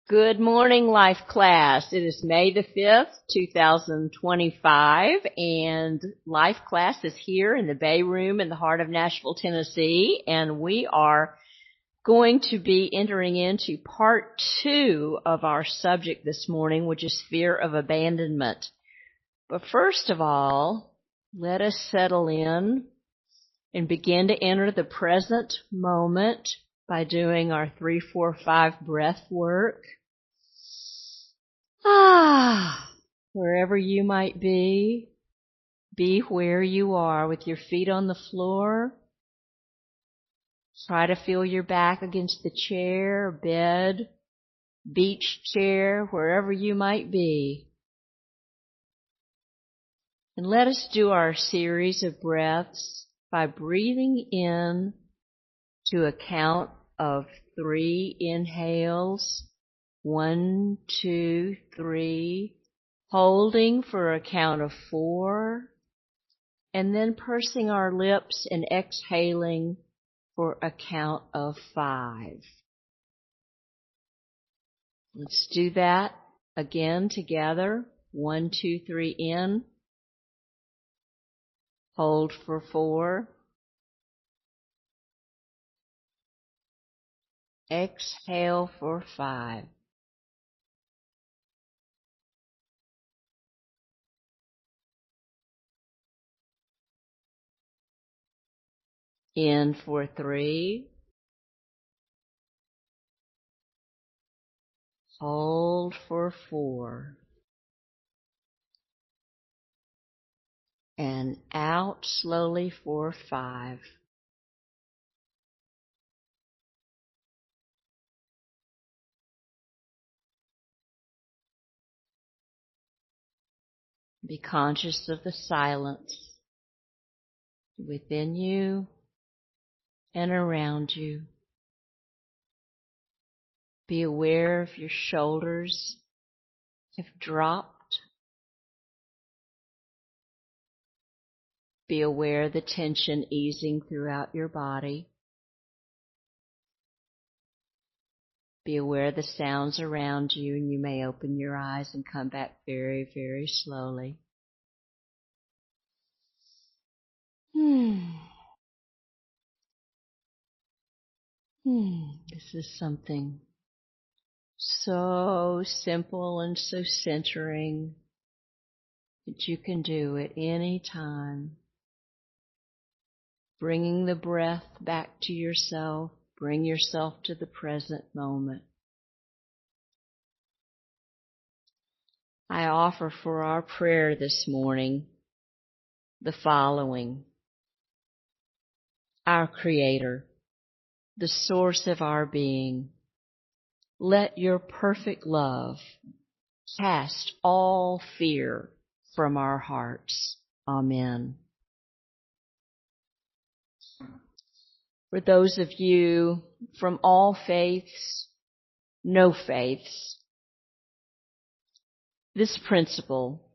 Good morning, Life Class. It is May the 5th, 2025, and Life Class is here in the Bay Room in the Heart of Nashville, Tennessee, and we are going to be entering into part 2 of our subject this morning, which is fear of abandonment. But first of all, let us settle in and begin to enter the present moment by doing our 3-4-5 breath work. Wherever you might be where you are with your feet on the floor. Try to feel your back against the chair, bed, beach chair, wherever you might be. And let us do our series of breaths by breathing in to a count of 3 inhales. 1, 2, 3, holding for a count of 4, and then pursing our lips and exhaling for a count of 5. Let's do that again together. 1, 2, 3 in, hold for 4, exhale for 5. In for 3, hold for 4, and out slowly for 5. Be conscious of the silence within you and around you. Be aware if your shoulders have dropped. Be aware the tension easing throughout your body. Be aware the sounds around you, and you may open your eyes and come back very, very slowly. This is something so simple and so centering that you can do at any time. Bringing the breath back to yourself, bring yourself to the present moment. I offer for our prayer this morning the following. Our Creator, the source of our being, let your perfect love cast all fear from our hearts. Amen. For those of you from all faiths, no faiths, this principle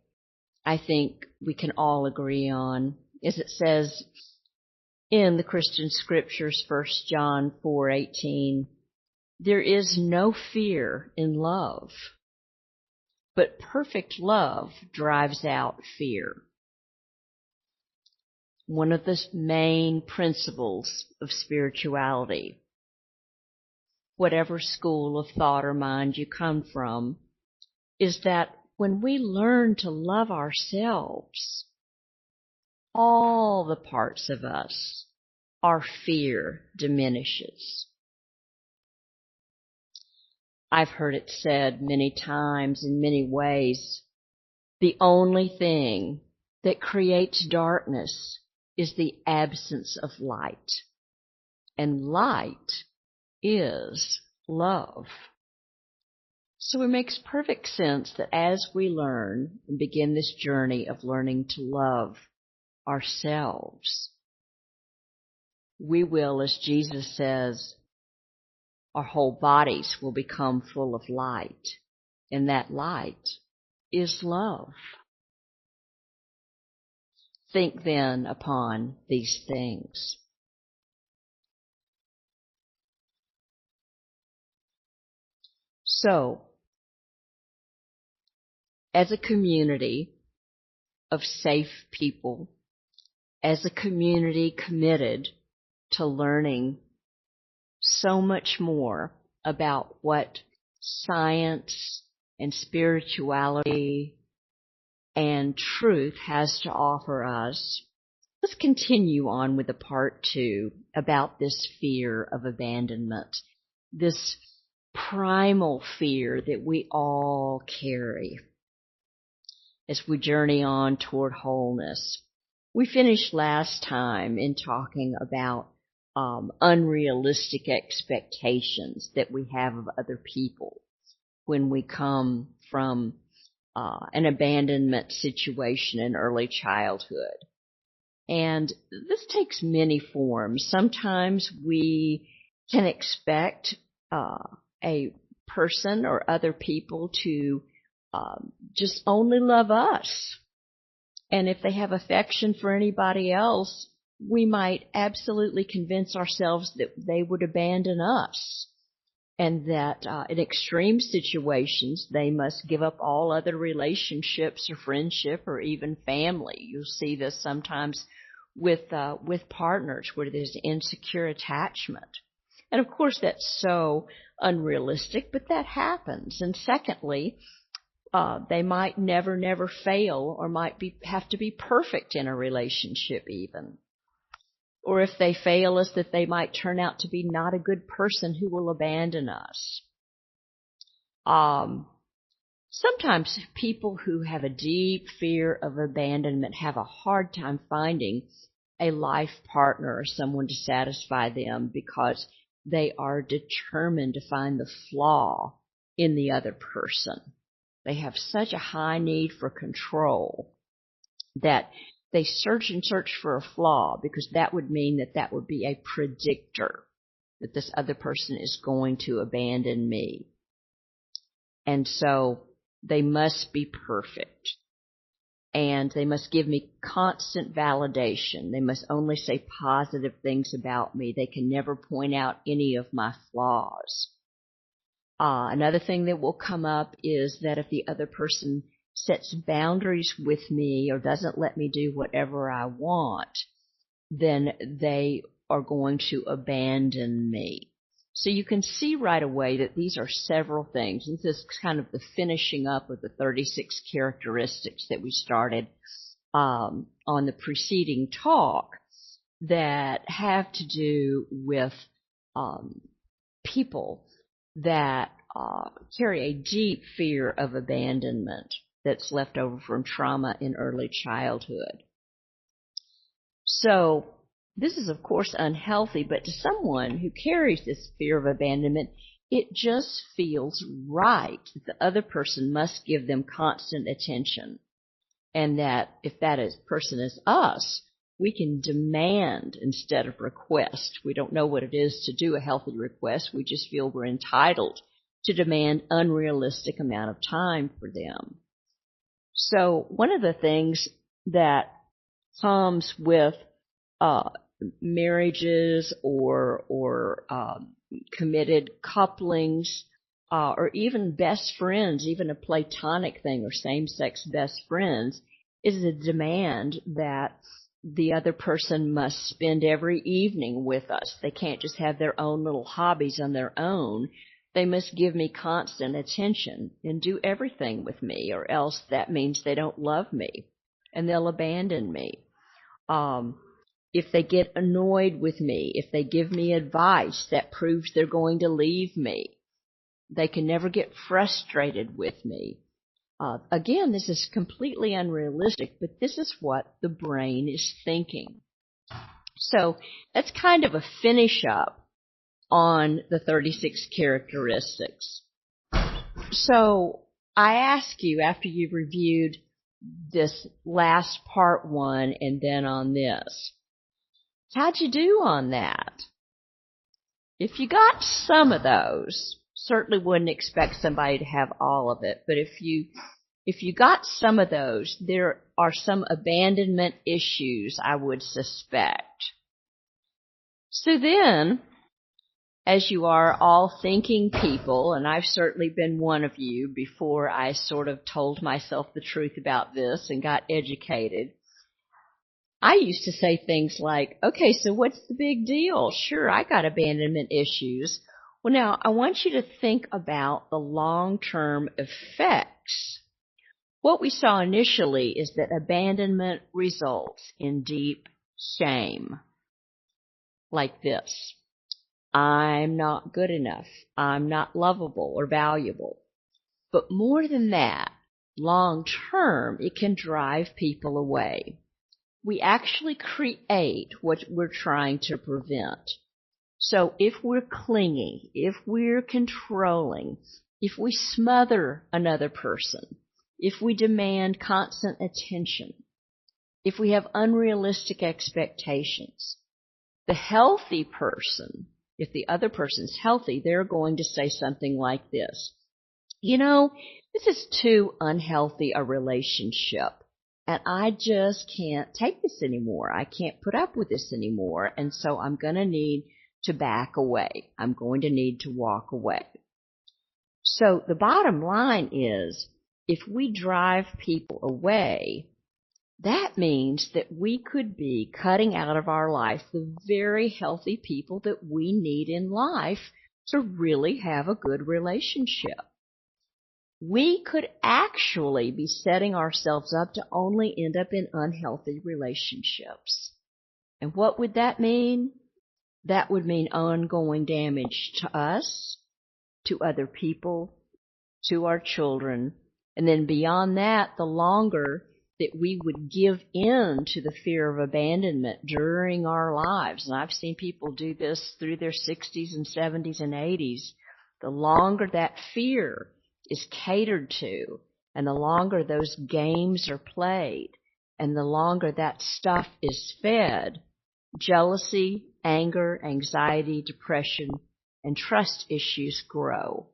I think we can all agree on, as it says in the Christian scriptures, 1 John 4:18, there is no fear in love, but perfect love drives out fear. One of the main principles of spirituality, whatever school of thought or mind you come from, is that when we learn to love ourselves, all the parts of us, our fear diminishes. I've heard it said many times in many ways, the only thing that creates darkness is the absence of light. And light is love. So it makes perfect sense that as we learn and begin this journey of learning to love ourselves, we will, as Jesus says, our whole bodies will become full of light, and that light is love. Think then upon these things. So, as a community of safe people, as a community committed to learning so much more about what science and spirituality and truth has to offer us, let's continue on with the part 2 about this fear of abandonment, this primal fear that we all carry as we journey on toward wholeness. We finished last time in talking about unrealistic expectations that we have of other people when we come from an abandonment situation in early childhood. And this takes many forms. Sometimes we can expect a person or other people to just only love us. And if they have affection for anybody else, we might absolutely convince ourselves that they would abandon us. And that in extreme situations, they must give up all other relationships or friendship or even family. You'll see this sometimes with partners where there's insecure attachment. And of course, that's so unrealistic, but that happens. And secondly, they might never fail or might have to be perfect in a relationship even. Or if they fail us, that they might turn out to be not a good person who will abandon us. Sometimes people who have a deep fear of abandonment have a hard time finding a life partner or someone to satisfy them because they are determined to find the flaw in the other person. They have such a high need for control that they search for a flaw because that would mean that would be a predictor that this other person is going to abandon me. And so they must be perfect. And they must give me constant validation. They must only say positive things about me. They can never point out any of my flaws. Another thing that will come up is that if the other person sets boundaries with me or doesn't let me do whatever I want, then they are going to abandon me. So you can see right away that these are several things. This is kind of the finishing up of the 36 characteristics that we started on the preceding talk that have to do with people that carry a deep fear of abandonment that's left over from trauma in early childhood. So this is, of course, unhealthy, but to someone who carries this fear of abandonment, it just feels right that the other person must give them constant attention. And that if that person is us, we can demand instead of request. We don't know what it is to do a healthy request. We just feel we're entitled to demand unrealistic amount of time for them. So one of the things that comes with marriages or committed couplings or even best friends, even a platonic thing or same-sex best friends, is a demand that the other person must spend every evening with us. They can't just have their own little hobbies on their own. They must give me constant attention and do everything with me, or else that means they don't love me and they'll abandon me. If they get annoyed with me, if they give me advice that proves they're going to leave me, they can never get frustrated with me. Again, this is completely unrealistic, but this is what the brain is thinking. So that's kind of a finish up on the 36 characteristics. So I ask you, after you've reviewed this last part 1 and then on this, how'd you do on that? If you got some of those, certainly wouldn't expect somebody to have all of it, but if you got some of those, there are some abandonment issues, I would suspect. So then, as you are all thinking people, and I've certainly been one of you before I sort of told myself the truth about this and got educated, I used to say things like, okay, so what's the big deal? Sure, I got abandonment issues. Well, now, I want you to think about the long-term effects. What we saw initially is that abandonment results in deep shame, like this. I'm not good enough. I'm not lovable or valuable. But more than that, long term, it can drive people away. We actually create what we're trying to prevent. So if we're clingy, if we're controlling, if we smother another person, if we demand constant attention, if we have unrealistic expectations, the healthy person, if the other person's healthy, they're going to say something like this. You know, this is too unhealthy a relationship, and I just can't take this anymore. I can't put up with this anymore, and so I'm going to need to back away. I'm going to need to walk away. So the bottom line is, if we drive people away, that means that we could be cutting out of our life the very healthy people that we need in life to really have a good relationship. We could actually be setting ourselves up to only end up in unhealthy relationships. And what would that mean? That would mean ongoing damage to us, to other people, to our children, and then beyond that, the longer that we would give in to the fear of abandonment during our lives. And I've seen people do this through their 60s and 70s and 80s. The longer that fear is catered to, and the longer those games are played, and the longer that stuff is fed, jealousy, anger, anxiety, depression, and trust issues grow.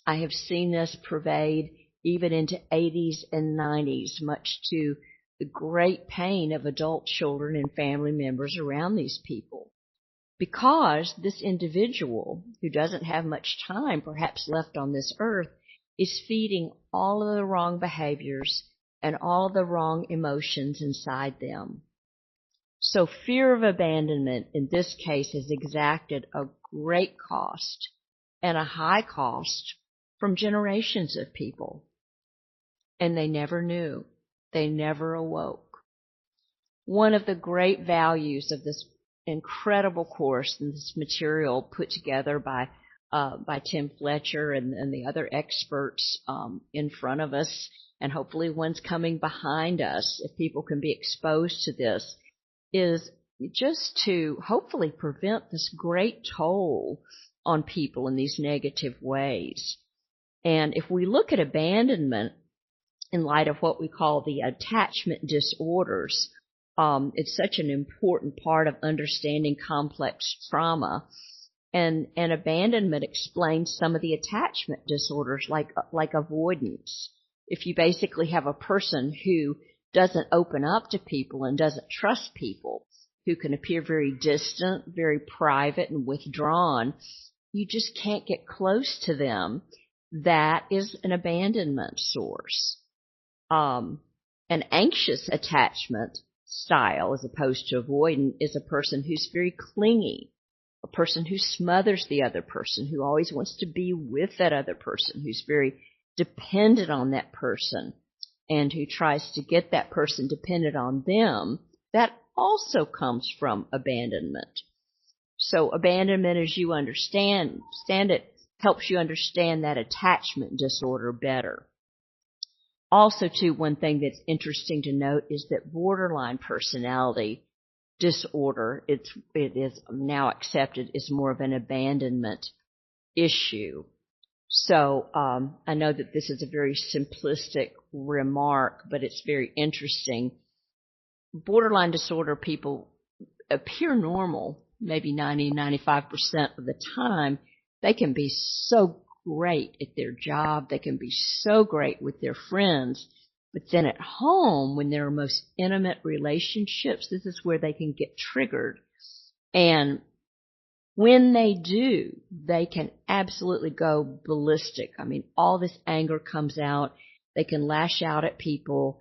I have seen this pervade even into 80s and 90s, much to the great pain of adult children and family members around these people. Because this individual, who doesn't have much time perhaps left on this earth, is feeding all of the wrong behaviors and all of the wrong emotions inside them. So fear of abandonment in this case has exacted a great cost and a high cost from generations of people. And they never knew. They never awoke. One of the great values of this incredible course and this material put together by Tim Fletcher and the other experts in front of us, and hopefully ones coming behind us, if people can be exposed to this, is just to hopefully prevent this great toll on people in these negative ways. And if we look at abandonment in light of what we call the attachment disorders, it's such an important part of understanding complex trauma. And abandonment explains some of the attachment disorders like avoidance. If you basically have a person who doesn't open up to people and doesn't trust people, who can appear very distant, very private and withdrawn, you just can't get close to them. That is an abandonment source. An anxious attachment style, as opposed to avoidant, is a person who's very clingy, a person who smothers the other person, who always wants to be with that other person, who's very dependent on that person, and who tries to get that person dependent on them. That also comes from abandonment. So abandonment, as you understand it, helps you understand that attachment disorder better. Also, too, one thing that's interesting to note is that borderline personality disorder, it is now accepted, is more of an abandonment issue. So I know that this is a very simplistic remark, but it's very interesting. Borderline disorder people appear normal, maybe 90-95% of the time. They can be so great at their job. They can be so great with their friends. But then at home, when there are most intimate relationships, this is where they can get triggered. And When they do, they can absolutely go ballistic. I mean, all this anger comes out. They can lash out at people,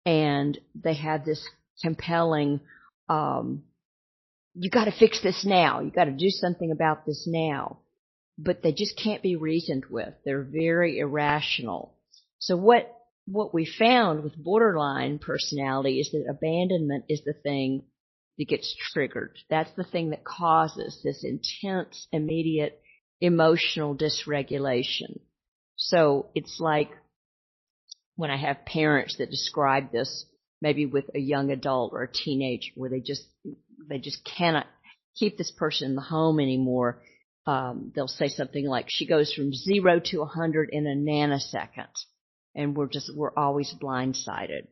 and they have this compelling, you got to fix this now. You got to do something about this now. But they just can't be reasoned with. They're very irrational. So what we found with borderline personality is that abandonment is the thing that gets triggered. That's the thing that causes this intense, immediate emotional dysregulation. So it's like when I have parents that describe this, maybe with a young adult or a teenager, where they just cannot keep this person in the home anymore. They'll say something like, she goes from 0 to 100 in a nanosecond, and we're always blindsided.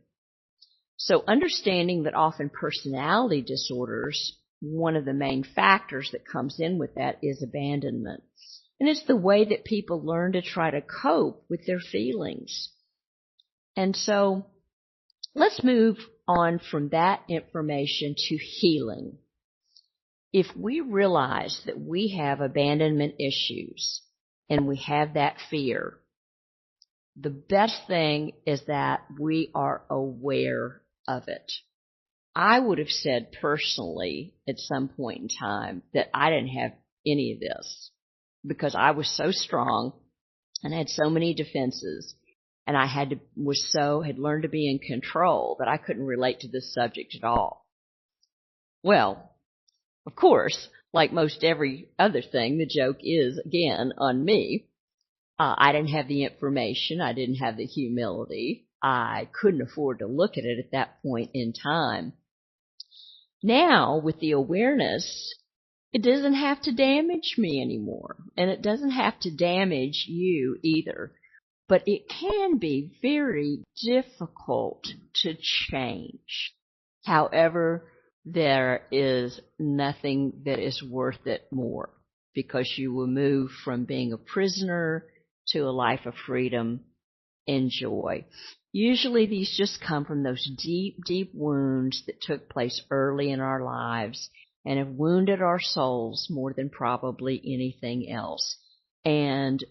So understanding that often personality disorders, one of the main factors that comes in with that is abandonment. And it's the way that people learn to try to cope with their feelings. And so let's move on from that information to healing. If we realize that we have abandonment issues and we have that fear, the best thing is that we are aware of it. I would have said personally at some point in time that I didn't have any of this because I was so strong and had so many defenses, and I had learned to be in control that I couldn't relate to this subject at all. Well, of course, like most every other thing, the joke is, again, on me. I didn't have the information. I didn't have the humility. I couldn't afford to look at it at that point in time. Now, with the awareness, it doesn't have to damage me anymore. And it doesn't have to damage you either. But it can be very difficult to change. However, there is nothing that is worth it more, because you will move from being a prisoner to a life of freedom and joy. Usually these just come from those deep, deep wounds that took place early in our lives and have wounded our souls more than probably anything else. And,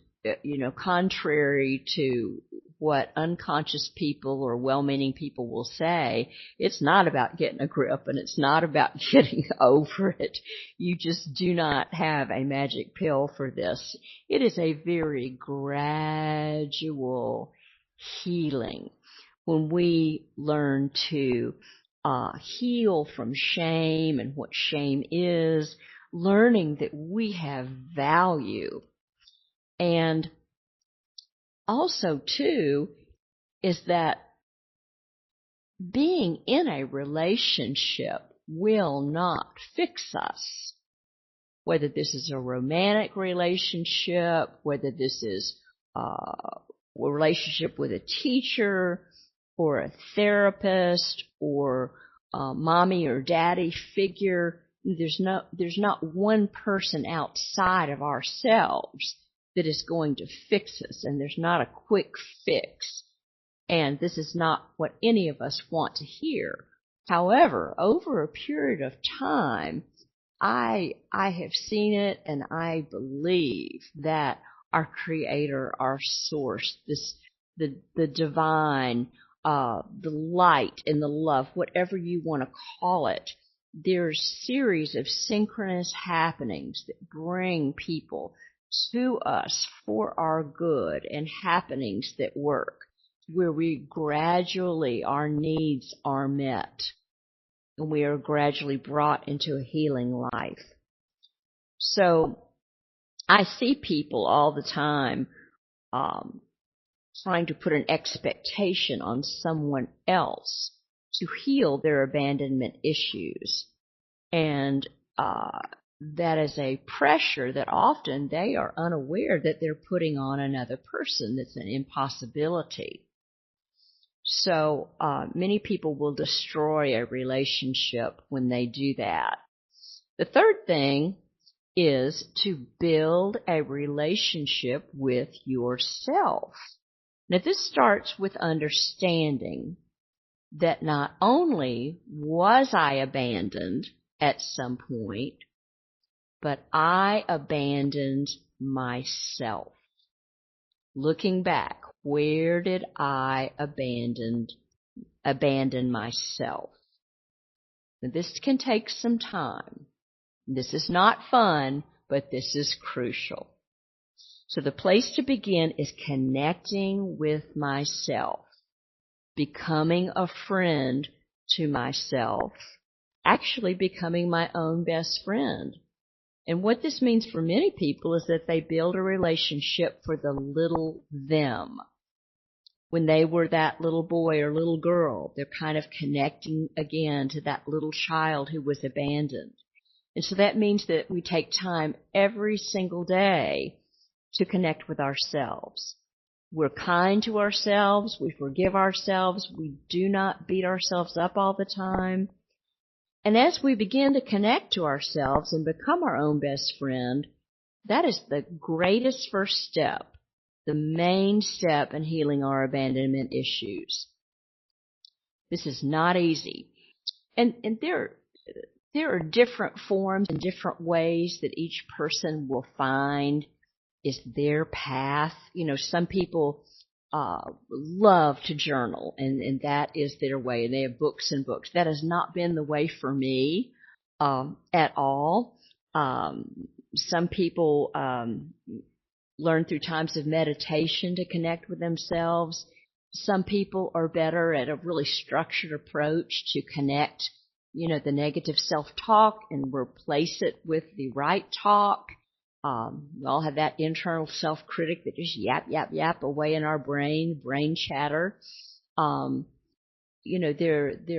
contrary to what unconscious people or well-meaning people will say, it's not about getting a grip and it's not about getting over it. You just do not have a magic pill for this. It is a very gradual healing. When we learn to heal from shame and what shame is, learning that we have value. And also, too, is that being in a relationship will not fix us. Whether this is a romantic relationship, whether this is a relationship with a teacher or a therapist or a mommy or daddy figure, there's not one person outside of ourselves that is going to fix us, and there's not a quick fix. And this is not what any of us want to hear. However, over a period of time, I have seen it, and I believe that our Creator, our Source, the divine, the light and the love, whatever you want to call it, there's series of synchronous happenings that bring people to us for our good, and happenings that work, where we gradually, our needs are met, and we are gradually brought into a healing life. So I see people all the time trying to put an expectation on someone else to heal their abandonment issues. And that is a pressure that often they are unaware that they're putting on another person. That's an impossibility. So many people will destroy a relationship when they do that. The third thing is to build a relationship with yourself. Now, this starts with understanding that not only was I abandoned at some point, but I abandoned myself. Looking back, where did I abandon myself? Now, this can take some time. This is not fun, but this is crucial. So the place to begin is connecting with myself, becoming a friend to myself, actually becoming my own best friend. And what this means for many people is that they build a relationship for the little them. When they were that little boy or little girl, they're kind of connecting again to that little child who was abandoned. And so that means that we take time every single day to connect with ourselves. We're kind to ourselves. We forgive ourselves. We do not beat ourselves up all the time. And as we begin to connect to ourselves and become our own best friend, that is the greatest first step, the main step in healing our abandonment issues. This is not easy. And there are different forms and different ways that each person will find is their path. You know, some people love to journal, and that is their way, and they have books and books. That has not been the way for me at all. Some people learn through times of meditation to connect with themselves. Some people are better at a really structured approach to connect, the negative self-talk and replace it with the right talk. We all have that internal self-critic that just yap away in our brain chatter. There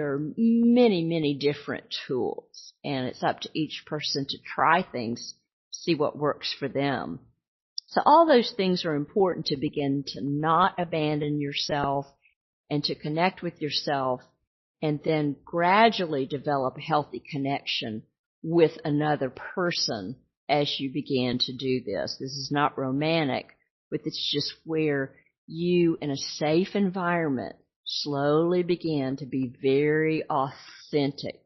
are many different tools, and it's up to each person to try things, see what works for them. So all those things are important to begin to not abandon yourself and to connect with yourself, and then gradually develop a healthy connection with another person as you begin to do this. This is not romantic, but it's just where you, in a safe environment, slowly begin to be very authentic.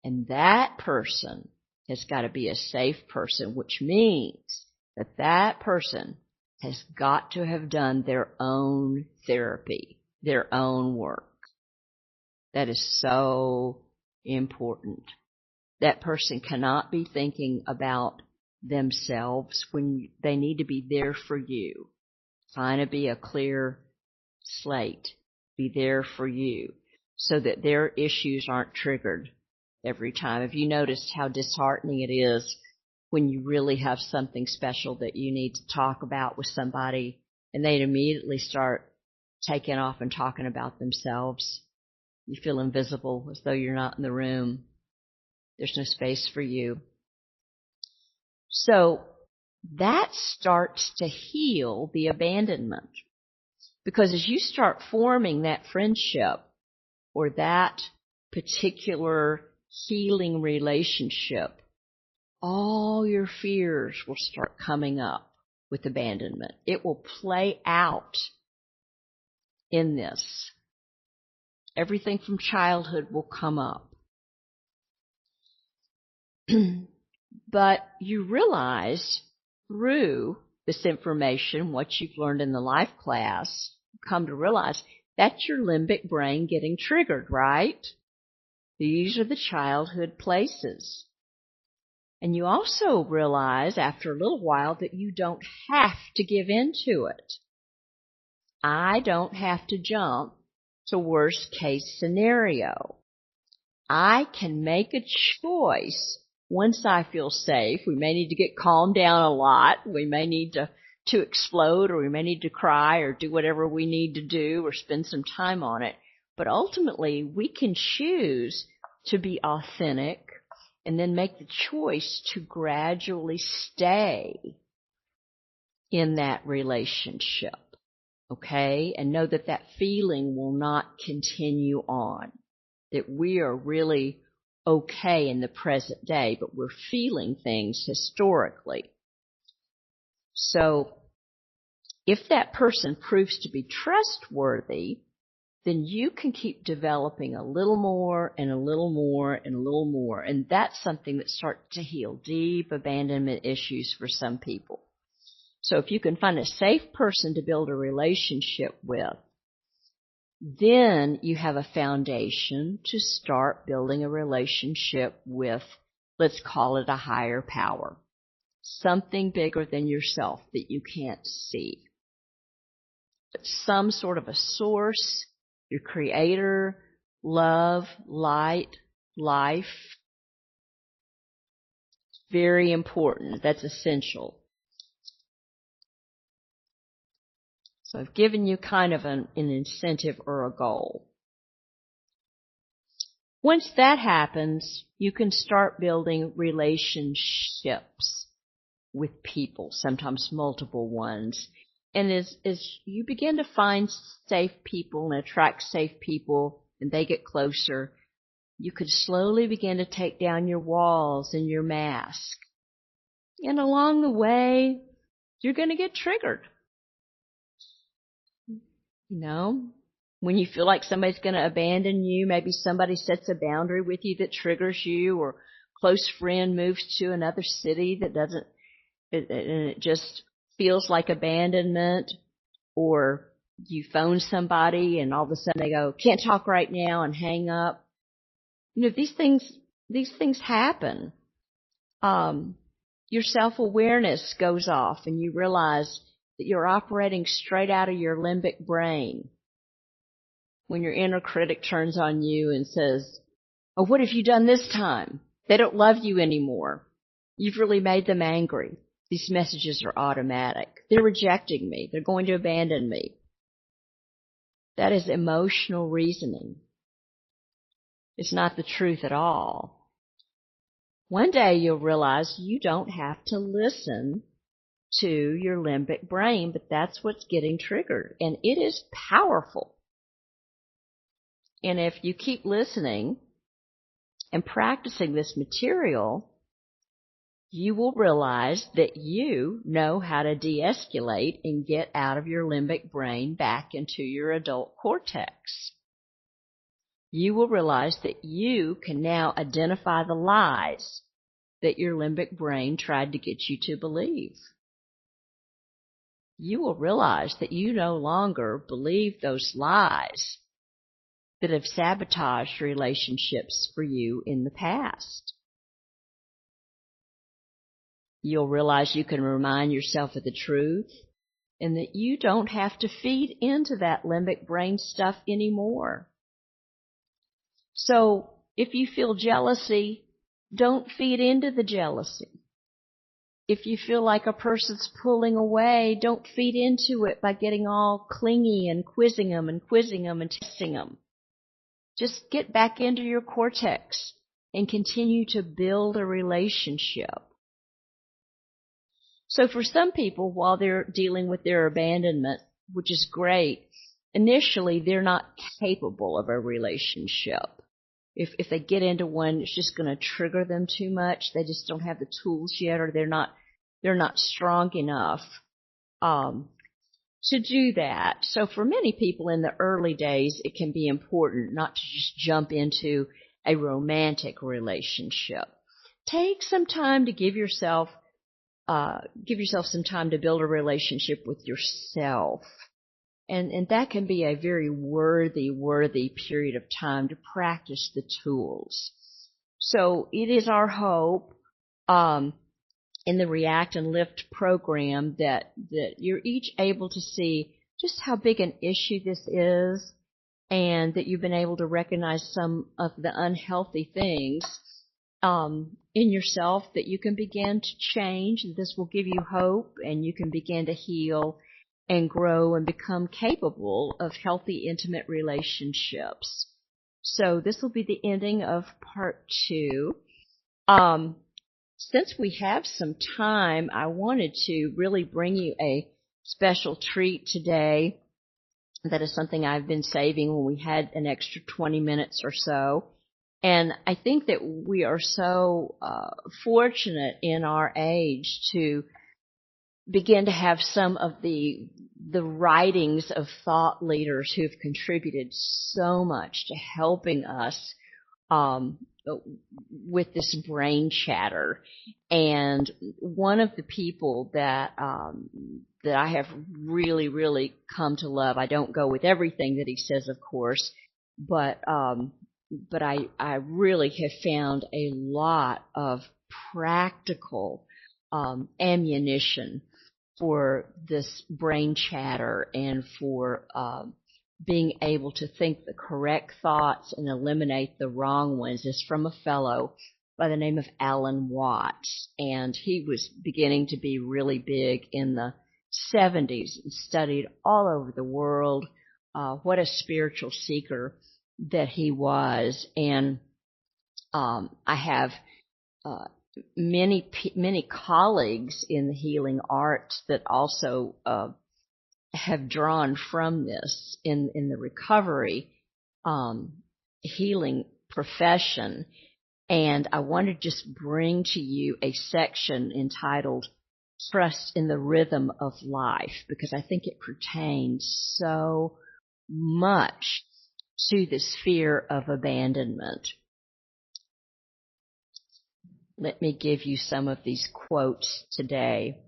And that person has got to be a safe person, which means that that person has got to have done their own therapy, their own work. That is so important. That person cannot be thinking about themselves when they need to be there for you. Trying to be a clear slate. Be there for you so that their issues aren't triggered every time. Have you noticed how disheartening it is when you really have something special that you need to talk about with somebody and they immediately start taking off and talking about themselves? You feel invisible, as though you're not in the room. There's no space for you. So that starts to heal the abandonment. Because as you start forming that friendship or that particular healing relationship, all your fears will start coming up with abandonment. It will play out in this. Everything from childhood will come up. But you realize through this information, what you've learned in the life class, come to realize that's your limbic brain getting triggered, right? These are the childhood places. And you also realize after a little while that you don't have to give in to it. I don't have to jump to worst case scenario. I can make a choice once I feel safe. We may need to get calmed down a lot. We may need to explode, or we may need to cry or do whatever we need to do or spend some time on it. But ultimately, we can choose to be authentic and then make the choice to gradually stay in that relationship, okay? And know that that feeling will not continue on, that we are really okay in the present day, but we're feeling things historically. So if that person proves to be trustworthy, then you can keep developing a little more and a little more and a little more. And that's something that starts to heal deep abandonment issues for some people. So if you can find a safe person to build a relationship with, then you have a foundation to start building a relationship with, let's call it a higher power. Something bigger than yourself that you can't see. But some sort of a source, your creator, love, light, life. Very important. That's essential. So I've given you kind of an incentive or a goal. Once that happens, you can start building relationships with people, sometimes multiple ones. And as you begin to find safe people and attract safe people and they get closer, you could slowly begin to take down your walls and your mask. And along the way, you're going to get triggered. You know, when you feel like somebody's going to abandon you, maybe somebody sets a boundary with you that triggers you, or a close friend moves to another city that doesn't, and it just feels like abandonment, or you phone somebody and all of a sudden they go, can't talk right now, and hang up. You know, these things happen. Your self-awareness goes off and you realize that you're operating straight out of your limbic brain. When your inner critic turns on you and says, oh, what have you done this time? They don't love you anymore. You've really made them angry. These messages are automatic. They're rejecting me. They're going to abandon me. That is emotional reasoning. It's not the truth at all. One day you'll realize you don't have to listen to your limbic brain, but that's what's getting triggered, and it is powerful. And if you keep listening and practicing this material, you will realize that you know how to de-escalate and get out of your limbic brain back into your adult cortex. You will realize that you can now identify the lies that your limbic brain tried to get you to believe. You will realize that you no longer believe those lies that have sabotaged relationships for you in the past. You'll realize you can remind yourself of the truth and that you don't have to feed into that limbic brain stuff anymore. So if you feel jealousy, don't feed into the jealousy. If you feel like a person's pulling away, don't feed into it by getting all clingy and quizzing them and testing them. Just get back into your cortex and continue to build a relationship. So for some people, while they're dealing with their abandonment, which is great, initially they're not capable of a relationship. If they get into one, it's just going to trigger them too much. They just don't have the tools yet, or they're not strong enough to do that. So for many people in the early days, it can be important not to just jump into a romantic relationship. Take some time to give yourself some time to build a relationship with yourself. And that can be a very worthy period of time to practice the tools. So it is our hope in the React and Lift program that you're each able to see just how big an issue this is, and that you've been able to recognize some of the unhealthy things in yourself that you can begin to change. This will give you hope, and you can begin to heal and grow and become capable of healthy, intimate relationships. So this will be the ending of part 2. Since we have some time, I wanted to really bring you a special treat today. That is something I've been saving when we had an extra 20 minutes or so. And I think that we are so fortunate in our age to begin to have some of the writings of thought leaders who've contributed so much to helping us with this brain chatter. And one of the people that I have really, really come to love, I don't go with everything that he says, of course, but I really have found a lot of practical ammunition for this brain chatter and for being able to think the correct thoughts and eliminate the wrong ones is from a fellow by the name of Alan Watts. And he was beginning to be really big in the 70s and studied all over the world. What a spiritual seeker that he was. And I have many colleagues in the healing arts that also have drawn from this in the recovery healing profession. And I want to just bring to you a section entitled Trust in the Rhythm of Life, because I think it pertains so much to the sphere of abandonment. Let me give you some of these quotes today.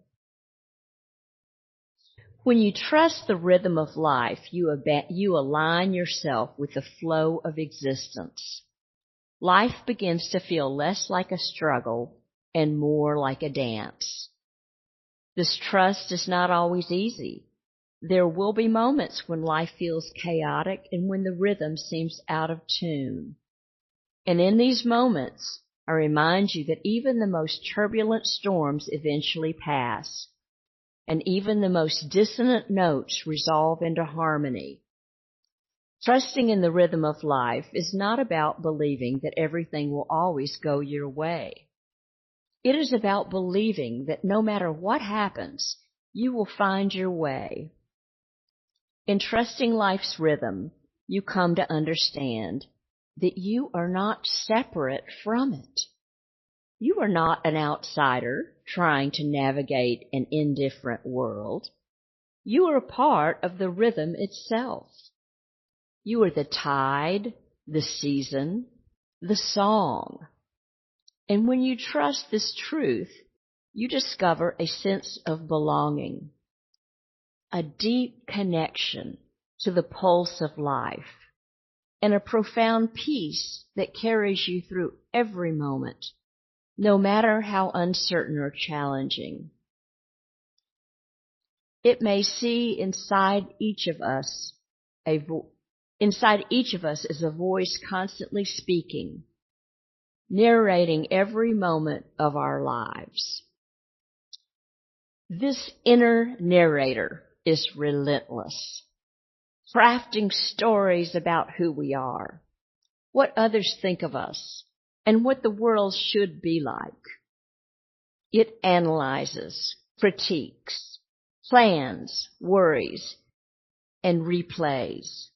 When you trust the rhythm of life, you align yourself with the flow of existence. Life begins to feel less like a struggle and more like a dance. This trust is not always easy. There will be moments when life feels chaotic and when the rhythm seems out of tune. And in these moments, I remind you that even the most turbulent storms eventually pass, and even the most dissonant notes resolve into harmony. Trusting in the rhythm of life is not about believing that everything will always go your way. It is about believing that no matter what happens, you will find your way. In trusting life's rhythm, you come to understand that you are not separate from it. You are not an outsider trying to navigate an indifferent world. You are a part of the rhythm itself. You are the tide, the season, the song. And when you trust this truth, you discover a sense of belonging, a deep connection to the pulse of life, and a profound peace that carries you through every moment, no matter how uncertain or challenging. It may see inside each of us is a voice constantly speaking, narrating every moment of our lives. This inner narrator is relentless, crafting stories about who we are, what others think of us, and what the world should be like. It analyzes, critiques, plans, worries, and replays.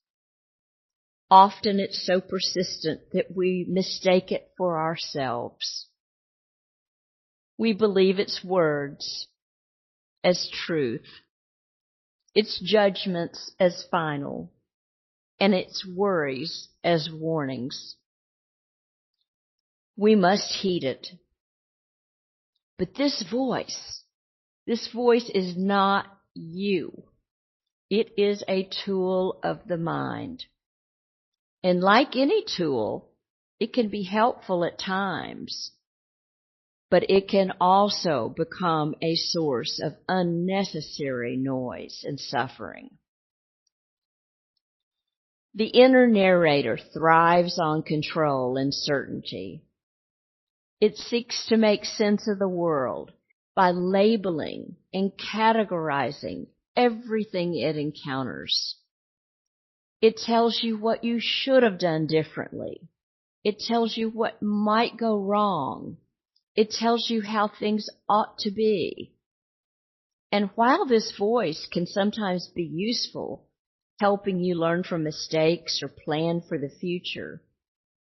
Often it's so persistent that we mistake it for ourselves. We believe its words as truth, its judgments as final, and its worries as warnings. We must heed it. But this voice is not you. It is a tool of the mind. And like any tool, it can be helpful at times, but it can also become a source of unnecessary noise and suffering. The inner narrator thrives on control and certainty. It seeks to make sense of the world by labeling and categorizing everything it encounters. It tells you what you should have done differently. It tells you what might go wrong. It tells you how things ought to be. And while this voice can sometimes be useful, helping you learn from mistakes or plan for the future,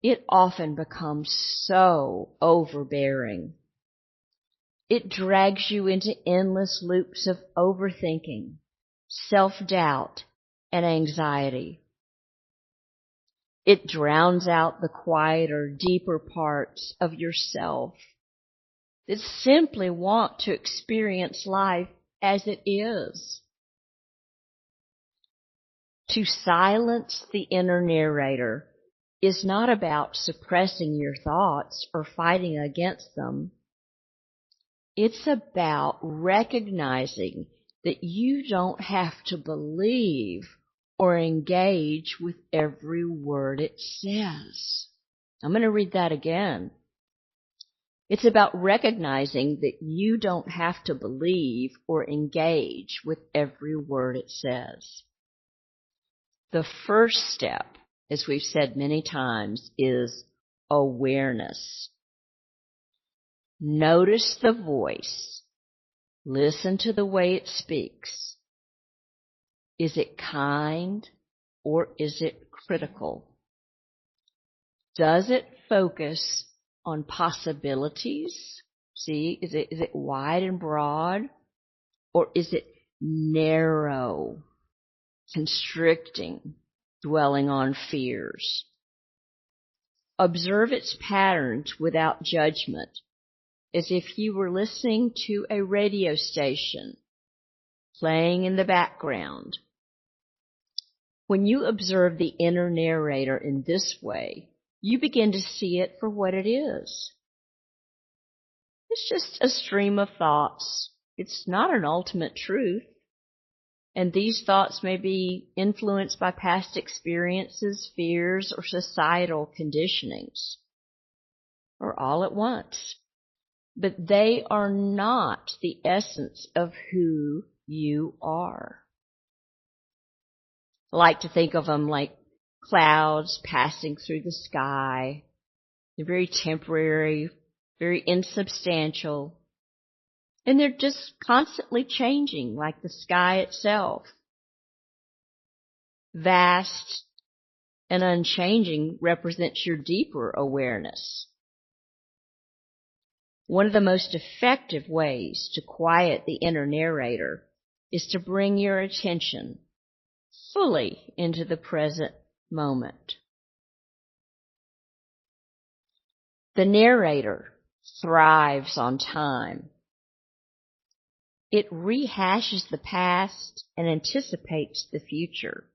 it often becomes so overbearing. It drags you into endless loops of overthinking, self-doubt, and anxiety. It drowns out the quieter, deeper parts of yourself that simply want to experience life as it is. To silence the inner narrator is not about suppressing your thoughts or fighting against them. It's about recognizing that you don't have to believe or engage with every word it says. I'm going to read that again. It's about recognizing that you don't have to believe or engage with every word it says. The first step, as we've said many times, is awareness. Notice the voice. Listen to the way it speaks. Is it kind or is it critical? Does it focus on possibilities? See, is it wide and broad? Or is it narrow, constricting, dwelling on fears? Observe its patterns without judgment, as if you were listening to a radio station playing in the background. When you observe the inner narrator in this way, you begin to see it for what it is. It's just a stream of thoughts. It's not an ultimate truth. And these thoughts may be influenced by past experiences, fears, or societal conditionings, or all at once. But they are not the essence of who you are. I like to think of them like clouds passing through the sky. They're very temporary, very insubstantial, and they're just constantly changing like the sky itself. Vast and unchanging represents your deeper awareness. One of the most effective ways to quiet the inner narrator is to bring your attention fully into the present moment. The narrator thrives on time. It rehashes the past and anticipates the future.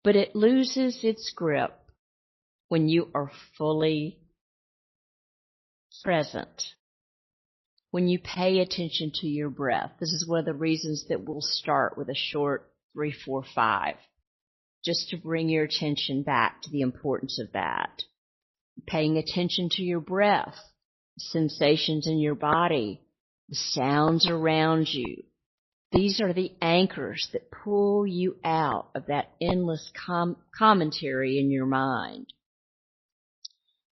But it loses its grip when you are fully present. When you pay attention to your breath. This is one of the reasons that we'll start with a short 3, 4, 5, just to bring your attention back to the importance of that. Paying attention to your breath, sensations in your body, the sounds around you. These are the anchors that pull you out of that endless commentary in your mind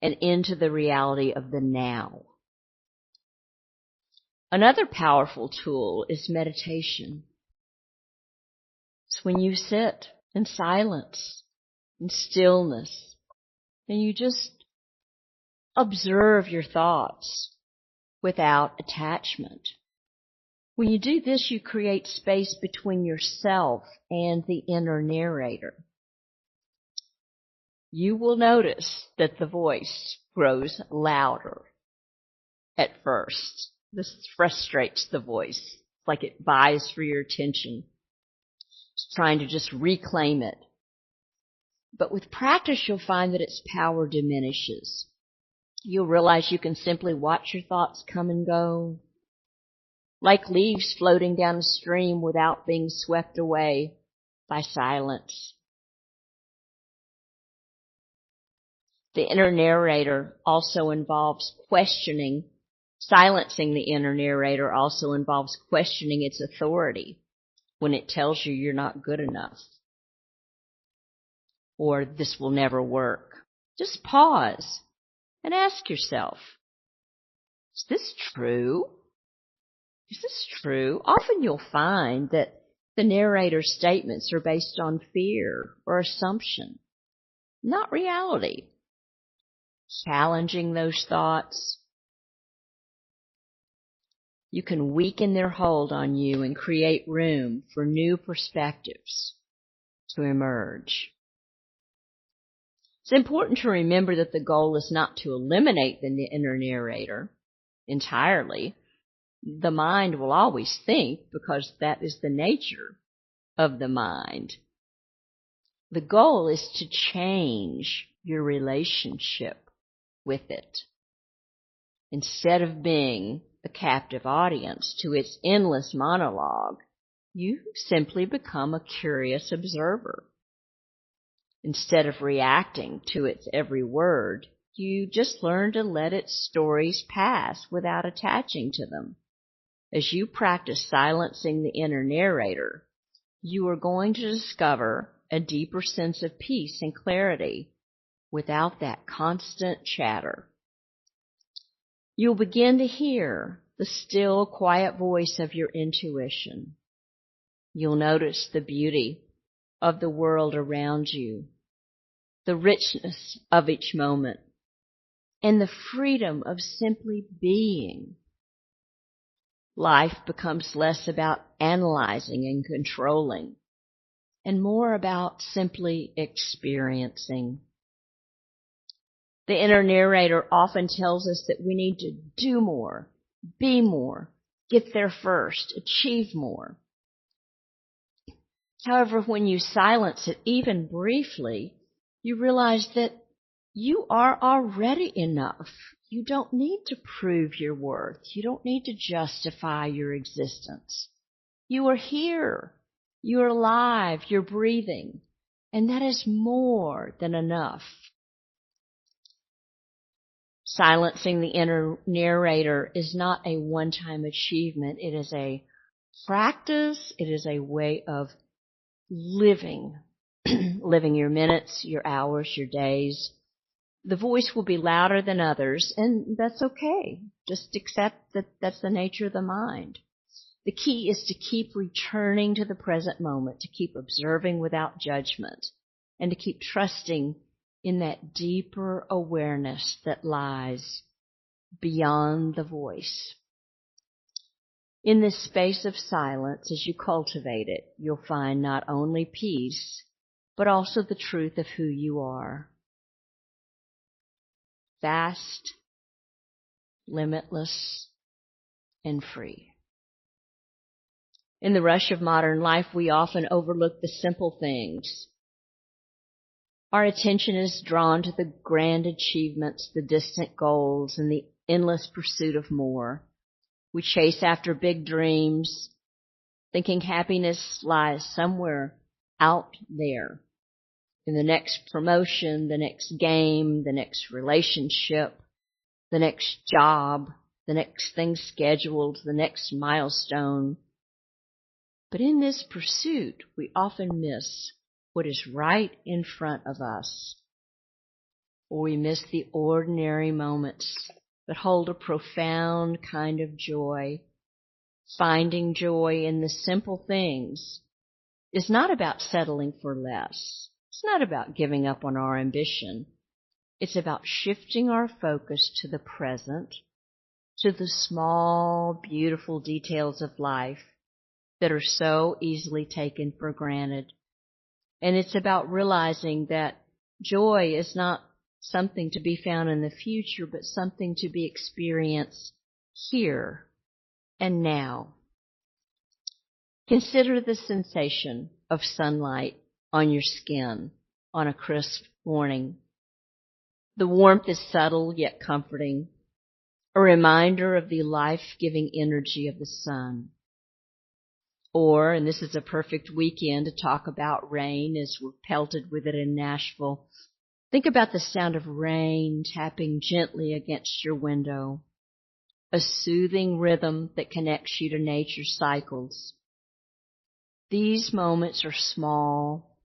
and into the reality of the now. Another powerful tool is meditation. It's when you sit in silence, in stillness, and you just observe your thoughts without attachment. When you do this, you create space between yourself and the inner narrator. You will notice that the voice grows louder at first. This frustrates the voice. It's like it vies for your attention. It's trying to just reclaim it. But with practice, you'll find that its power diminishes. You'll realize you can simply watch your thoughts come and go, like leaves floating down a stream without being swept away by silence. The inner narrator also involves questioning. Silencing the inner narrator also involves questioning its authority when it tells you you're not good enough or this will never work. Just pause and ask yourself, is this true? Is this true? Often you'll find that the narrator's statements are based on fear or assumption, not reality. Challenging those thoughts, you can weaken their hold on you and create room for new perspectives to emerge. It's important to remember that the goal is not to eliminate the inner narrator entirely. The mind will always think because that is the nature of the mind. The goal is to change your relationship with it. Instead of being a captive audience to its endless monologue, you simply become a curious observer. Instead of reacting to its every word, you just learn to let its stories pass without attaching to them. As you practice silencing the inner narrator, you are going to discover a deeper sense of peace and clarity without that constant chatter. You'll begin to hear the still, quiet voice of your intuition. You'll notice the beauty of the world around you, the richness of each moment, and the freedom of simply being. Life becomes less about analyzing and controlling, and more about simply experiencing. The inner narrator often tells us that we need to do more, be more, get there first, achieve more. However, when you silence it even briefly, you realize that you are already enough. You don't need to prove your worth. You don't need to justify your existence. You are here. You're alive. You're breathing. And that is more than enough. Silencing the inner narrator is not a one-time achievement. It is a practice. It is a way of living. Living your minutes, your hours, your days. The voice will be louder than others, and that's okay. Just accept that that's the nature of the mind. The key is to keep returning to the present moment, to keep observing without judgment, and to keep trusting in that deeper awareness that lies beyond the voice. In this space of silence, as you cultivate it, you'll find not only peace, but also the truth of who you are. Vast, limitless, and free. In the rush of modern life, we often overlook the simple things. Our attention is drawn to the grand achievements, the distant goals, and the endless pursuit of more. We chase after big dreams, thinking happiness lies somewhere out there. In the next promotion, the next game, the next relationship, the next job, the next thing scheduled, the next milestone. But in this pursuit, we often miss what is right in front of us, or we miss the ordinary moments that hold a profound kind of joy. Finding joy in the simple things is not about settling for less. It's not about giving up on our ambition. It's about shifting our focus to the present, to the small, beautiful details of life that are so easily taken for granted. And it's about realizing that joy is not something to be found in the future, but something to be experienced here and now. Consider the sensation of sunlight on your skin on a crisp morning. The warmth is subtle yet comforting, a reminder of the life-giving energy of the sun. Or, and this is a perfect weekend to talk about rain as we're pelted with it in Nashville, think about the sound of rain tapping gently against your window, a soothing rhythm that connects you to nature's cycles. These moments are small,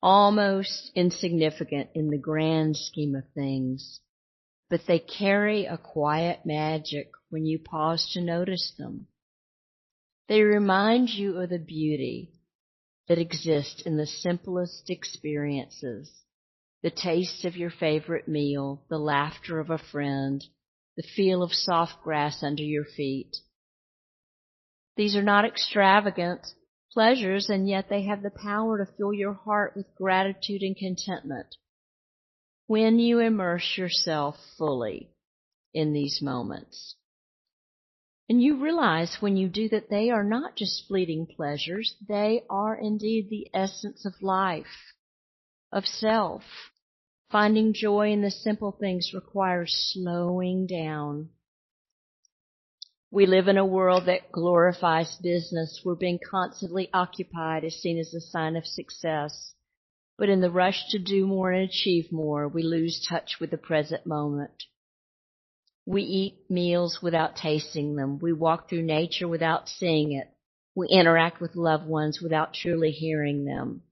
almost insignificant in the grand scheme of things, but they carry a quiet magic when you pause to notice them. They remind you of the beauty that exists in the simplest experiences, the taste of your favorite meal, the laughter of a friend, the feel of soft grass under your feet, These are not extravagant pleasures, and yet they have the power to fill your heart with gratitude and contentment when you immerse yourself fully in these moments. And you realize when you do that they are not just fleeting pleasures, they are indeed the essence of life, of self. Finding joy in the simple things requires slowing down. We live in a world that glorifies business, where being constantly occupied is seen as a sign of success. But in the rush to do more and achieve more, we lose touch with the present moment. We eat meals without tasting them. We walk through nature without seeing it. We interact with loved ones without truly hearing them.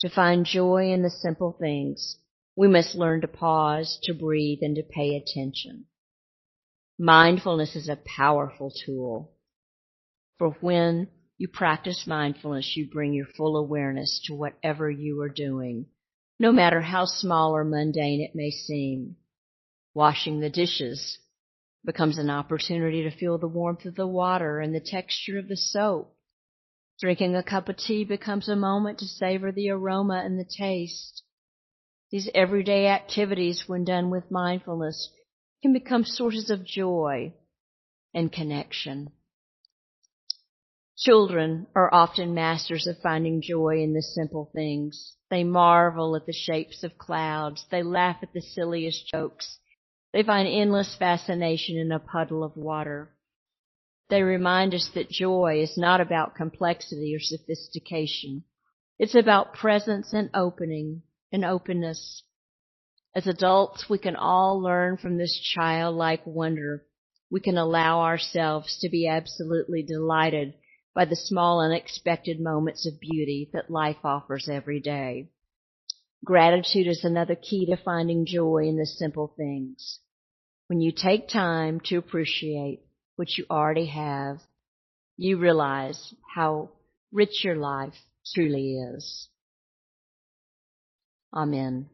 To find joy in the simple things, we must learn to pause, to breathe, and to pay attention. Mindfulness is a powerful tool. For when you practice mindfulness, you bring your full awareness to whatever you are doing, no matter how small or mundane it may seem. Washing the dishes becomes an opportunity to feel the warmth of the water and the texture of the soap. Drinking a cup of tea becomes a moment to savor the aroma and the taste. These everyday activities, when done with mindfulness, can become sources of joy and connection. Children are often masters of finding joy in the simple things. They marvel at the shapes of clouds. They laugh at the silliest jokes. They find endless fascination in a puddle of water. They remind us that joy is not about complexity or sophistication. It's about presence and openness. As adults, we can all learn from this childlike wonder. We can allow ourselves to be absolutely delighted by the small, unexpected moments of beauty that life offers every day. Gratitude is another key to finding joy in the simple things. When you take time to appreciate what you already have, you realize how rich your life truly is. Amen.